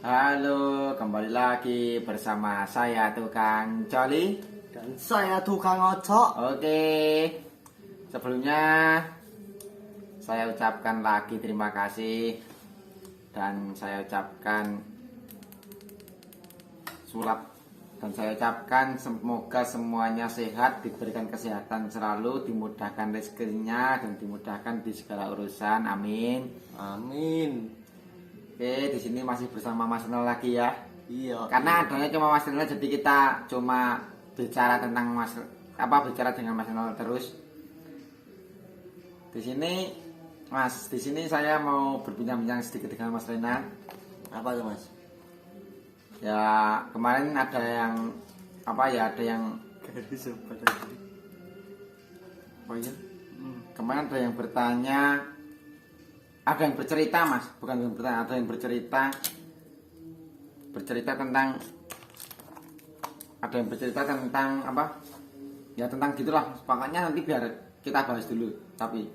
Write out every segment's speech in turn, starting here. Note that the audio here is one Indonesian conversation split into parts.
Halo, kembali lagi bersama saya Tukang Coli Dan saya tukang ocok. Oke, sebelumnya saya ucapkan lagi terima kasih. Dan saya ucapkan sulap. Dan saya ucapkan semoga semuanya sehat, diberikan kesehatan selalu, dimudahkan rezekinya dan dimudahkan di segala urusan. Amin. Amin. Oke, di sini masih bersama Mas Nol lagi ya. Iya. Karena adanya cuma Mas Nol, jadi kita cuma bicara tentang bicara dengan Mas Nol terus. Di sini Mas, di sini saya mau berbincang-bincang sedikit dengan Mas Rena. Apa tuh Mas? Ya, kemarin ada yang ada yang Garis seperti. oh iya. Kemarin ada yang bertanya, ada yang bercerita Mas, bukan yang bertanya, ada yang bercerita tentang, ada yang bercerita tentang ya tentang gitulah, pokoknya nanti biar kita bahas dulu. Tapi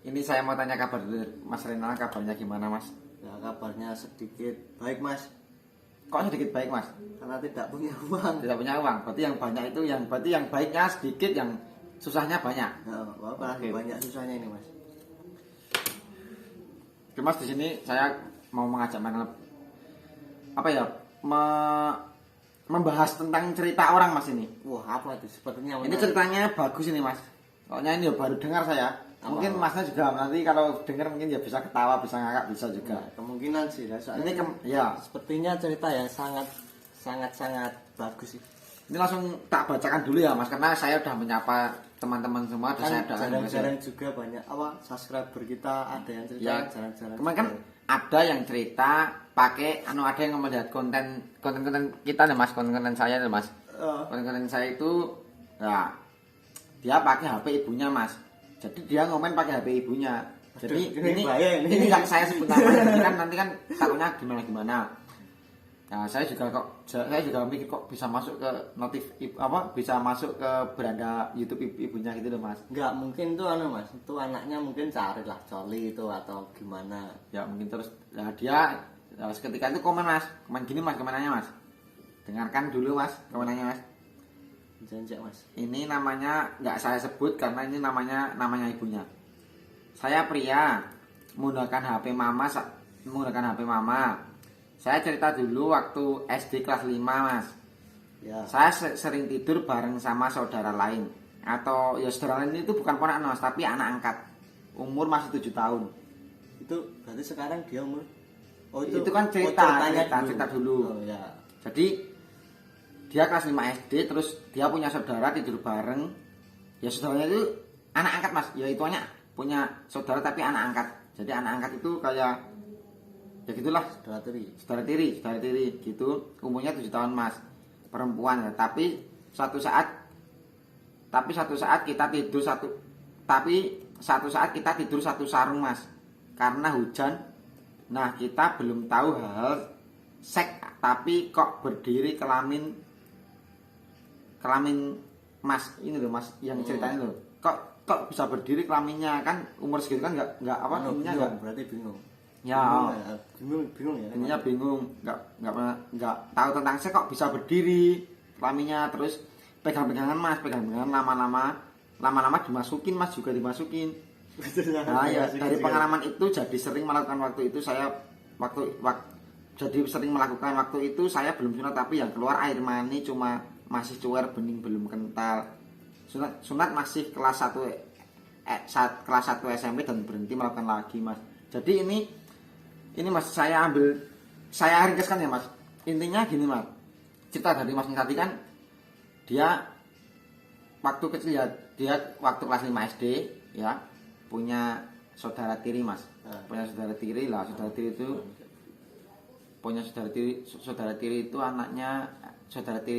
ini saya mau tanya kabar dulu, Mas Renal, kabarnya gimana Mas? Ya kabarnya sedikit baik Mas. Kok sedikit baik Mas? Karena tidak punya uang. Tidak punya uang, berarti yang banyak itu berarti yang baiknya sedikit, yang susahnya banyak. Nah, apa Oke. banyak susahnya ini Mas. Oke, Mas, di sini saya mau mengajak membahas tentang cerita orang Mas ini. Wah apa itu? Sepertinya Ini ceritanya bagus ini Mas. Soalnya ini baru dengar saya. Mungkin Masnya juga nanti kalau dengar mungkin ya bisa ketawa, bisa ngakak, bisa juga. Nah, kemungkinan sih. Soalnya Ini ya. sepertinya cerita yang sangat bagus sih. Ini langsung tak bacakan dulu ya Mas, karena saya udah menyapa teman-teman semua. Kan Saya jarang-jarang juga banyak subscriber kita ada yang cerita ya, jarang-jarang. kemarin kan ada yang cerita pakai ada yang melihat konten kita nih Mas, konten saya nih Mas. Konten saya itu ya dia pakai HP ibunya Mas. Jadi dia ngomen pakai HP ibunya. Jadi ini nggak saya sebut namanya, nanti kan takutnya gimana. Nah, saya juga mikir kok bisa masuk ke bisa masuk ke beranda YouTube ibunya gitu loh Mas. Enggak mungkin tuh Mas, itu anaknya mungkin carilah Coli itu atau gimana. Ya mungkin terus dia seketika itu komen Mas, gini Mas, komenannya Mas. Dengarkan dulu Mas, komenannya Mas. Janjak Mas. Ini namanya nggak saya sebut karena ini namanya ibunya. Saya pria menggunakan HP mama. Saya cerita dulu waktu SD kelas 5 Mas. Ya. Saya sering tidur bareng sama saudara lain. Atau ya saudara lain itu bukan ponakan Mas, tapi anak angkat. Umur masih 7 tahun. Itu berarti sekarang dia umur. Itu kan cerita dulu. Oh ya. Jadi dia kelas 5 SD, terus dia punya saudara tidur bareng. Ya saudaranya itu anak angkat Mas. Ya itu punya saudara tapi anak angkat. Jadi anak angkat itu kayak ya gitulah, saudara tiri gitu. Umurnya 7 tahun Mas, perempuan ya. Tapi satu saat kita tidur satu sarung Mas, karena hujan. Nah kita belum tahu hal seks, tapi kok berdiri kelamin Mas ini loh Mas, yang ceritanya loh. Kok bisa berdiri kelaminnya, kan umur segitu kan nggak umurnya berarti bingung. Ya, bingung ya. Ininya bingung, nggak tahu tentang seks kok bisa berdiri kelaminnya. Terus pegang-pegangan Mas, lama-lama dimasukin Mas, juga dimasukin. Nah ya, dari pengalaman itu jadi sering melakukan waktu itu saya belum sunat, tapi yang keluar air mani cuma masih cuer, bening, belum kental. Sunat masih kelas 1 SMP dan berhenti melakukan lagi Mas. Jadi ini Mas, saya ringkaskan ya Mas. Intinya gini Mas, cerita dari Mas tadi kan dia waktu kecil ya, dia waktu kelas 5 SD ya punya saudara tiri Mas. Punya saudara tiri lah. Saudara tiri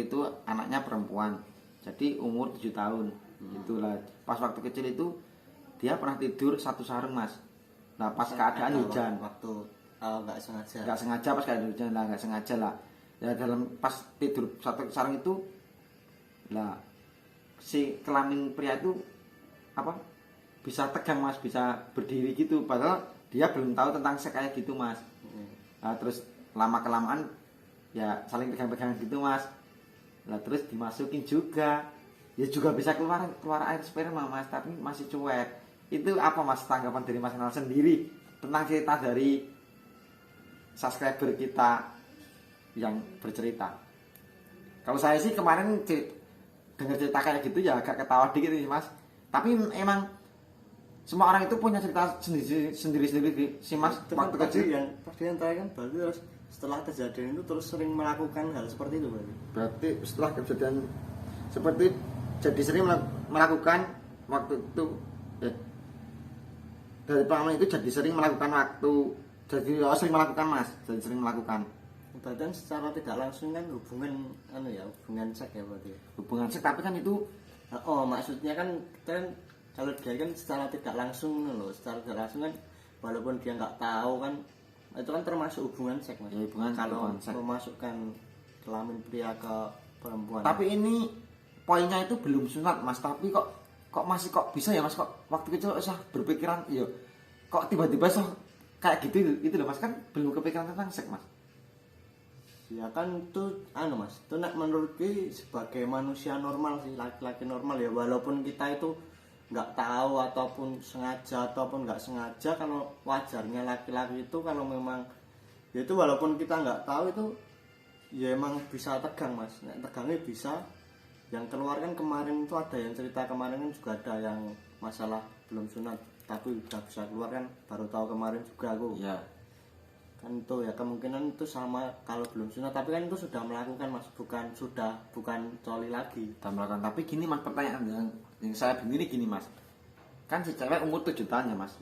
itu anaknya perempuan. Jadi umur 7 tahun. Itulah. Pas waktu kecil itu dia pernah tidur satu sarung Mas. Nah, pas keadaan hujan, nggak sengaja pas keadaan hujan lah, nggak sengaja lah. Ya dalam pas tidur satu sarung itu lah si kelamin pria itu bisa tegang Mas, bisa berdiri gitu, padahal dia belum tahu tentang seks kayak gitu Mas. Terus lama kelamaan ya saling pegang-pegang gitu mas. Lah terus dimasukin juga, ya juga bisa keluar air sperma mas, tapi masih cuek. Itu apa mas tanggapan dari mas Kenal sendiri tentang cerita dari subscriber kita yang bercerita? Kalau saya sih kemarin dengar cerita kayak gitu ya agak ketawa dikit sih mas. Tapi emang semua orang itu punya cerita sendiri sih mas. Itu kan Waktu kecil tadi yang tanya kan berarti terus setelah kejadian itu terus sering melakukan hal seperti itu berarti setelah kejadian seperti jadi sering melakukan waktu itu dari pengalaman itu jadi sering melakukan waktu sering melakukan mas, jadi sering melakukan. Berarti kan secara tidak langsung kan hubungan seks ya berarti. Hubungan seks tapi kan itu Maksudnya kan kita kan kalau dia kan secara tidak langsung loh, secara tidak langsung kan walaupun dia nggak tahu kan itu kan termasuk hubungan seks mas. Ya, hubungan kalau seks. memasukkan kelamin pria ke perempuan. Tapi ini poinnya itu belum sunat mas, tapi kok masih bisa ya mas, kok waktu kecil usah berpikiran ya kok tiba-tiba kayak gitu itu loh mas, kan belum kepikiran tentang seks mas. Ya kan itu mas, itu nak menurutku sebagai manusia normal sih, laki-laki normal ya, walaupun kita itu nggak tahu ataupun sengaja ataupun nggak sengaja, kalau wajarnya laki-laki itu kalau memang ya itu walaupun kita nggak tahu itu ya emang bisa tegang mas. Nah, tegangnya bisa. Yang keluar kan kemarin itu ada yang cerita kemarin kan juga ada yang masalah belum sunat tapi udah bisa keluar kan, baru tahu kemarin juga aku. Iya. Kan itu ya kemungkinan itu sama kalau belum sunat, tapi kan itu sudah melakukan mas, bukan coli lagi. Sudah melakukan, tapi gini mas, pertanyaan yang saya bingung ini gini mas, kan si cewek umur 7 tahun ya mas,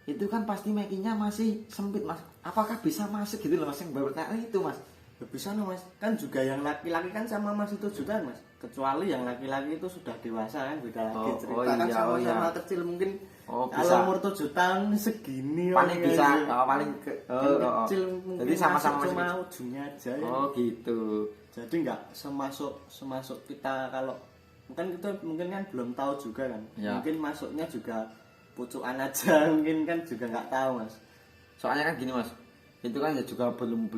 itu kan pasti makinya masih sempit mas, apakah bisa masuk gitu loh mas, yang baru tanya itu mas. Ya bisa no mas, kan juga yang laki-laki kan sama masih 7 tahun mas, kecuali yang laki-laki itu sudah dewasa kan beda lagi cerita kan, sama-sama kecil mungkin. Kalau umur 7 tahun segini paling bisa paling kecil mungkin jadi sama-sama cuma ujungnya aja ya. Gitu, jadi nggak semasuk kita, kalau mungkin kan belum tahu juga kan ya. Mungkin masuknya juga pucukan aja mungkin kan juga nggak tahu mas. Soalnya kan gini mas, itu kan ya juga belum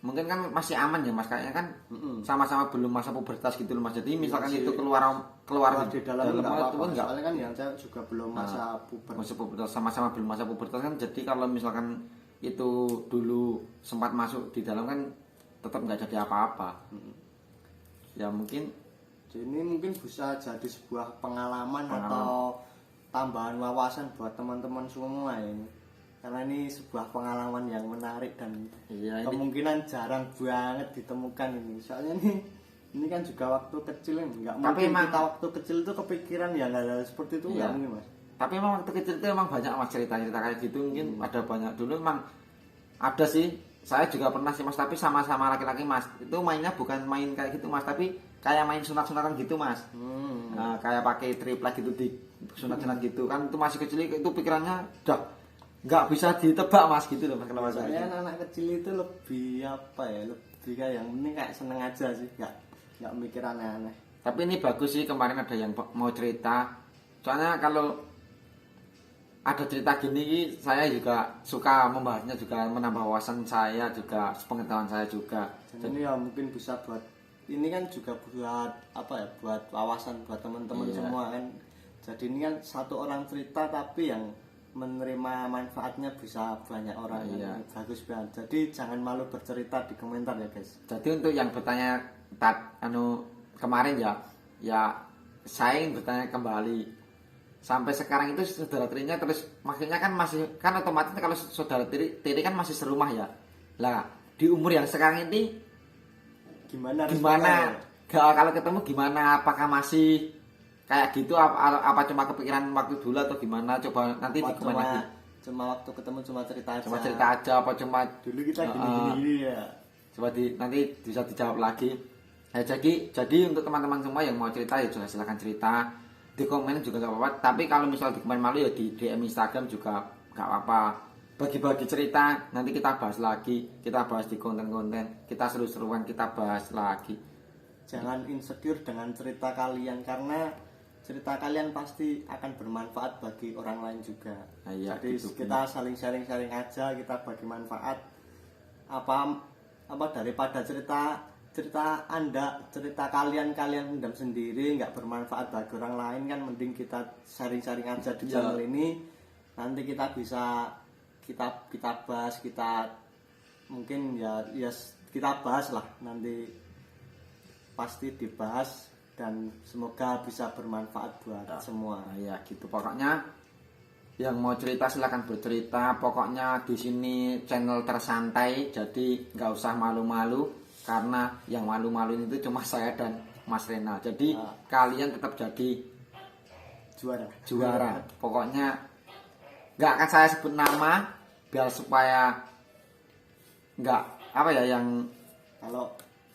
mungkin kan masih aman ya mas, kayaknya kan sama-sama belum masa pubertas gitu loh mas. Jadi misalkan itu keluar di dalam itu enggak, soalnya kan yang saya juga belum masa pubertas, sama-sama belum masa pubertas kan. Jadi kalau misalkan itu dulu sempat masuk di dalam kan tetap nggak jadi apa-apa. Ya mungkin ini mungkin bisa jadi sebuah pengalaman atau tambahan wawasan buat teman-teman semua ini. Karena ini sebuah pengalaman yang menarik dan kemungkinan jarang banget ditemukan ini. Soalnya ini kan juga waktu kecil ini, nggak mungkin kita waktu kecil itu kepikiran ya hal seperti itu nggak mungkin mas. Tapi emang waktu kecil itu emang banyak mas cerita-cerita kayak gitu, mungkin ada banyak. Dulu emang ada sih, saya juga pernah sih mas, tapi sama-sama laki-laki mas. Itu mainnya bukan main kayak gitu mas, tapi kayak main sunat-sunatan gitu mas. Nah, kayak pakai triplek gitu di sunat-sunat gitu kan. Itu masih kecil, itu pikirannya udah nggak bisa ditebak mas gitu loh mas. Kalau saya anak kecil itu lebih lebih kayak yang penting kayak seneng aja sih, nggak mikir aneh-aneh. Tapi ini bagus sih, kemarin ada yang mau cerita. Soalnya kalau ada cerita gini saya juga suka membahasnya, juga menambah wawasan saya, juga pengetahuan saya juga. Jadi ini ya mungkin bisa buat ini kan juga buat buat wawasan buat teman-teman semua kan. Jadi ini kan satu orang cerita tapi yang menerima manfaatnya bisa banyak orang. Bagus banget. Jadi jangan malu bercerita di komentar ya guys. Jadi untuk yang bertanya kemarin ya saya ingin bertanya kembali, sampai sekarang itu saudara tirinya terus, maksudnya kan masih kan otomatis kalau saudara tiri kan masih serumah ya lah, di umur yang sekarang ini gimana kalau ketemu gimana, apakah masih kayak gitu apa cuma kepikiran waktu dulu atau gimana? Coba nanti di komen lagi. Cuma waktu ketemu cuma cerita aja apa cuma dulu kita gini ya. Coba nanti bisa dijawab lagi. Ya, jadi untuk teman-teman semua yang mau cerita ya juga silakan cerita di komen juga nggak apa-apa. Tapi kalau misal di komen malu ya di DM Instagram juga nggak apa-apa. Bagi-bagi cerita, nanti kita bahas lagi. Kita bahas di konten-konten. Kita seru-seruan, kita bahas lagi. Jangan insecure dengan cerita kalian, karena cerita kalian pasti akan bermanfaat bagi orang lain juga. Jadi gitu, kita saling sharing aja, kita bagi manfaat. apa daripada cerita Anda, cerita kalian pendam sendiri nggak bermanfaat bagi orang lain, kan mending kita sharing-sharing aja di channel ini. Nanti kita bisa kita bahas, kita mungkin ya kita bahas lah, nanti pasti dibahas dan semoga bisa bermanfaat buat semua. Nah, ya gitu pokoknya. Yang mau cerita silahkan bercerita. Pokoknya di sini channel tersantai, jadi nggak usah malu-malu. Karena yang malu-maluin itu cuma saya dan Mas Renal. Jadi kalian tetap jadi juara. Pokoknya nggak akan saya sebut nama, biar supaya nggak apa ya yang kalau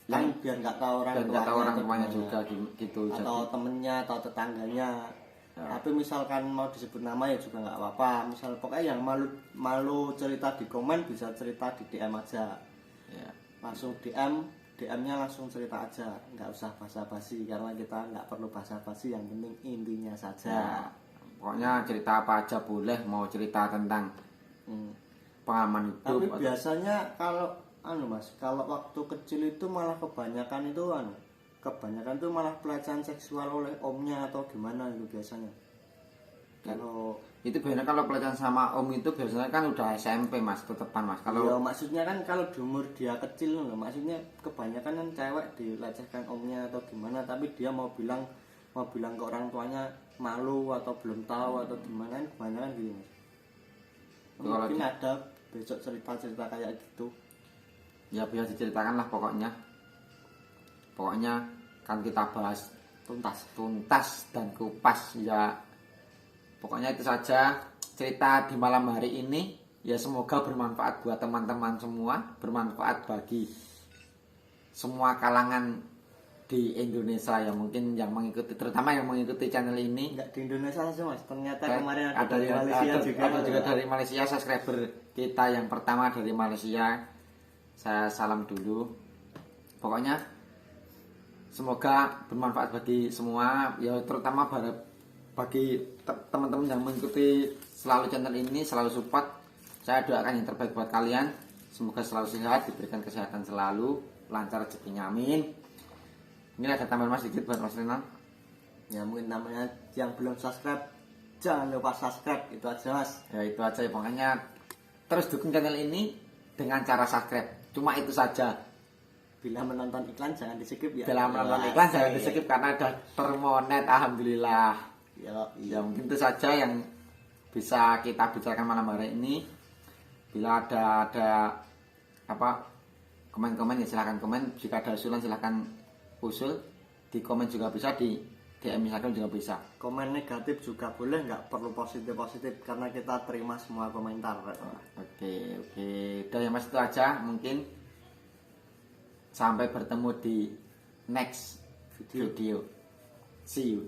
yang biar nggak tahu orang tuanya juga gitu. Atau temennya atau tetangganya. Tapi misalkan mau disebut nama ya juga nggak apa-apa. Misal pokoknya yang malu cerita di komen bisa cerita di DM aja. Ya. Langsung DM-nya langsung cerita aja, nggak usah basa-basi karena kita nggak perlu basa-basi, yang penting intinya saja. Ya. Pokoknya cerita apa aja boleh, mau cerita tentang pengalaman hidup. Tapi biasanya kalau Mas, kalau waktu kecil itu malah kebanyakan tuh malah pelecehan seksual oleh omnya atau gimana itu biasanya. Kalau itu biasanya kalau pelecehan sama om itu biasanya kan udah SMP Mas, tetepan Mas. Kalau ya, maksudnya kan kalau di umur dia kecil loh, maksudnya kebanyakan kan cewek dilecehkan omnya atau gimana, tapi dia mau bilang ke orang tuanya malu atau belum tahu atau gimana, kan kebanyakan gitu Mas. Mungkin ada besok cerita-cerita kayak gitu. Ya biar diceritakan lah pokoknya. Pokoknya kan kita bahas tuntas dan kupas ya. Pokoknya itu saja cerita di malam hari ini. Ya semoga bermanfaat buat teman-teman semua, bermanfaat bagi semua kalangan di Indonesia yang mungkin yang mengikuti, terutama yang mengikuti channel ini. Enggak di Indonesia saja Mas, ternyata kemarin ada dari Malaysia juga. Ada juga dari Malaysia, subscriber kita yang pertama dari Malaysia. Saya salam dulu. Pokoknya semoga bermanfaat bagi semua, ya terutama bagi teman-teman yang mengikuti selalu channel ini, selalu support. Saya doakan yang terbaik buat kalian. Semoga selalu sehat, diberikan kesehatan selalu, lancar rezekinya, amin. Ini ada tambahan Mas sedikit buat Mas Renal. Ya mungkin namanya yang belum subscribe, jangan lupa subscribe, itu aja Mas. Ya itu aja ya, pokoknya terus dukung channel ini dengan cara subscribe. Cuma itu saja. Bila menonton iklan jangan di-skip ya. Bila menonton iklan jangan di-skip karena ada termonet, alhamdulillah. Ya mungkin itu saja yang bisa kita bicarakan malam hari ini. Bila ada apa komen-komen ya silahkan komen. Jika ada usulan silahkan usul di komen juga bisa, di DM Instagram juga bisa. Komen negatif juga boleh, nggak perlu positif karena kita terima semua komentar. Oke. Udah ya Mas, itu aja mungkin. Sampai bertemu di next video. See you.